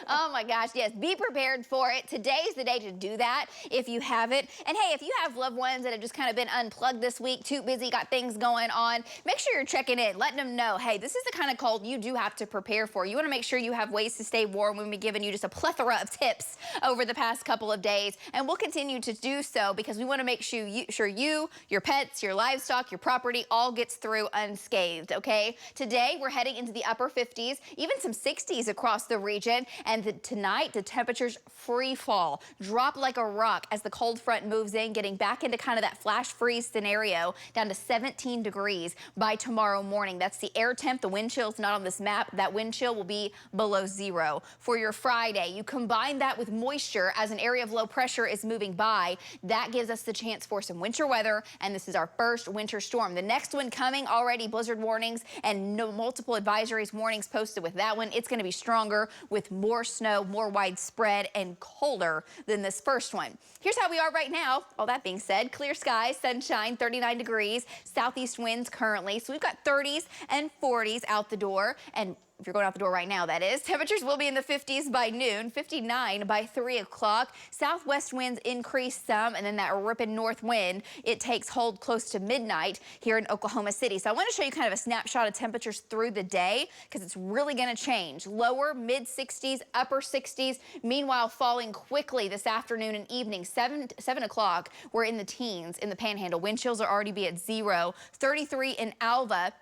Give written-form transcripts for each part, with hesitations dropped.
Oh my gosh, yes, be prepared for it. Today's the day to do that if you haven't. And hey, if you have loved ones that have just kind of been unplugged this week, too busy, got things going on, make sure you're checking in, letting them know, hey, this is the kind of cold you do have to prepare for. You want to make sure you have ways to stay warm. We've been giving you just a plethora of tips over the past couple of days, and we'll continue to do so because we want to make sure you, your pets, your livestock, your property all gets through unscathed, okay? Today, we're heading into the upper 50s, even some 60s across the region, and tonight, the temperatures free fall, drop like a rock as the cold front moves in, getting back into kind of that flash freeze scenario, down to 17 degrees by tomorrow morning. That's the air temp. The wind chill's not on this map. That wind chill will be below 0. For your Friday, you combine that with moisture as an area of low pressure is moving by. That gives us the chance for some winter weather, and this is our first winter storm. The next one coming, already blizzard warnings and multiple advisories, warnings posted with that one. It's going to be stronger with more snow, more widespread, and colder than this first one. Here's how we are right now. All that being said, clear skies, sunshine, 39 degrees, southeast winds currently. So we've got 30s and 40s out the door, and if you're going out the door right now, that is. Temperatures will be in the 50s by noon, 59 by 3 o'clock. Southwest winds increase some, and then that ripping north wind, it takes hold close to midnight here in Oklahoma City. So I want to show you kind of a snapshot of temperatures through the day because it's really going to change. Lower, mid 60s, upper 60s. Meanwhile, falling quickly this afternoon and evening. 7 o'clock, we're in the teens in the Panhandle. Wind chills are already be at 0. 33 in Alva.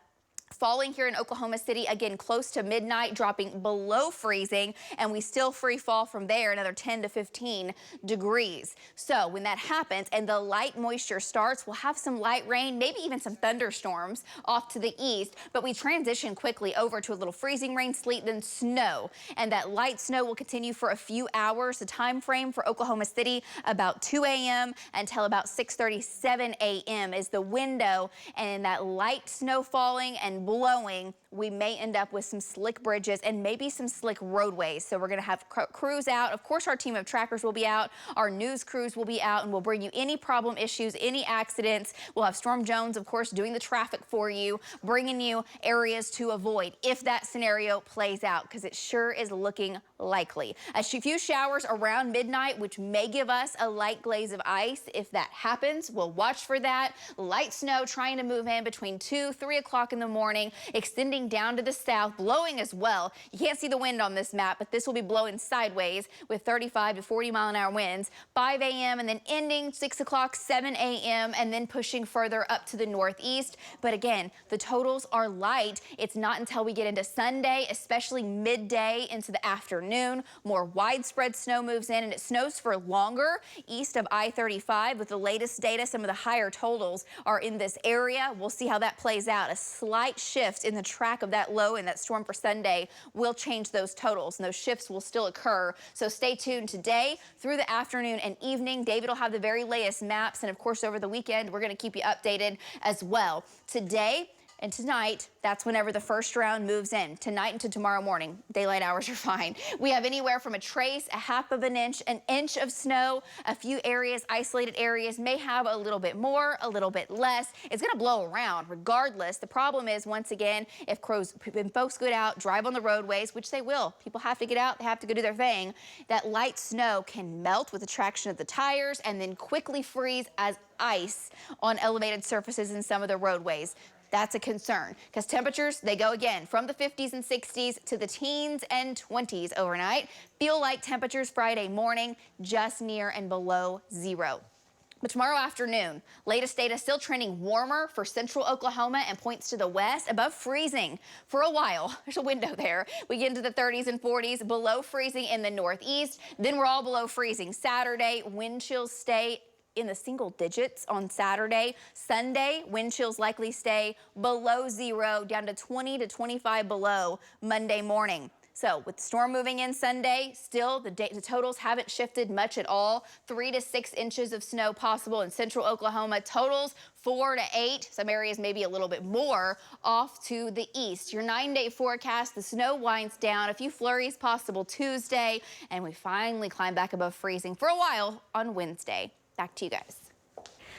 Falling here in Oklahoma City, again, close to midnight, dropping below freezing, and we still free fall from there, another 10 to 15 degrees. So when that happens and the light moisture starts, we'll have some light rain, maybe even some thunderstorms off to the east, but we transition quickly over to a little freezing rain, sleet, then snow. And that light snow will continue for a few hours. The time frame for Oklahoma City, about 2 a.m. until about 6:37 a.m. is the window, and that light snow falling and blowing, we may end up with some slick bridges and maybe some slick roadways. So we're going to have crews out. Of course, our team of trackers will be out. Our news crews will be out, and we'll bring you any problem issues, any accidents. We'll have Storm Jones, of course, doing the traffic for you, bringing you areas to avoid if that scenario plays out, because it sure is looking likely. A few showers around midnight, which may give us a light glaze of ice. If that happens, we'll watch for that. Light snow trying to move in between 2, 3 o'clock in the morning, extending down to the south, blowing as well. You can't see the wind on this map, but this will be blowing sideways with 35 to 40 mile an hour winds. 5 a.m. and then ending 6 o'clock, 7 a.m. and then pushing further up to the northeast. But again, the totals are light. It's not until we get into Sunday, especially midday into the afternoon, more widespread snow moves in, and it snows for longer east of I-35. With the latest data, some of the higher totals are in this area. We'll see how that plays out. A slight shift in the track of that low and that storm for Sunday will change those totals, and those shifts will still occur. So stay tuned today through the afternoon and evening. David will have the very latest maps, and of course over the weekend we're going to keep you updated as well. Today and tonight, that's whenever the first round moves in. Tonight into tomorrow morning, daylight hours are fine. We have anywhere from a trace, a half of an inch of snow. A few areas, isolated areas, may have a little bit more, a little bit less. It's gonna blow around regardless. The problem is, once again, if folks go out, drive on the roadways, which they will. People have to get out, they have to go do their thing. That light snow can melt with the traction of the tires and then quickly freeze as ice on elevated surfaces in some of the roadways. That's a concern because temperatures, they go again from the 50s and 60s to the teens and 20s overnight. Feel like temperatures Friday morning just near and below 0. But tomorrow afternoon, latest data still trending warmer for central Oklahoma and points to the west, above freezing for a while. There's a window there. We get into the 30s and 40s, below freezing in the northeast. Then we're all below freezing Saturday. Wind chills stay in the single digits on Saturday. Sunday, wind chills likely stay below 0, down to 20 to 25 below Monday morning. So with the storm moving in Sunday, still the totals haven't shifted much at all. 3 to 6 inches of snow possible in central Oklahoma. Totals 4 to 8. Some areas maybe a little bit more off to the east. Your 9-day forecast, the snow winds down. A few flurries possible Tuesday, and we finally climb back above freezing for a while on Wednesday. Back to you guys.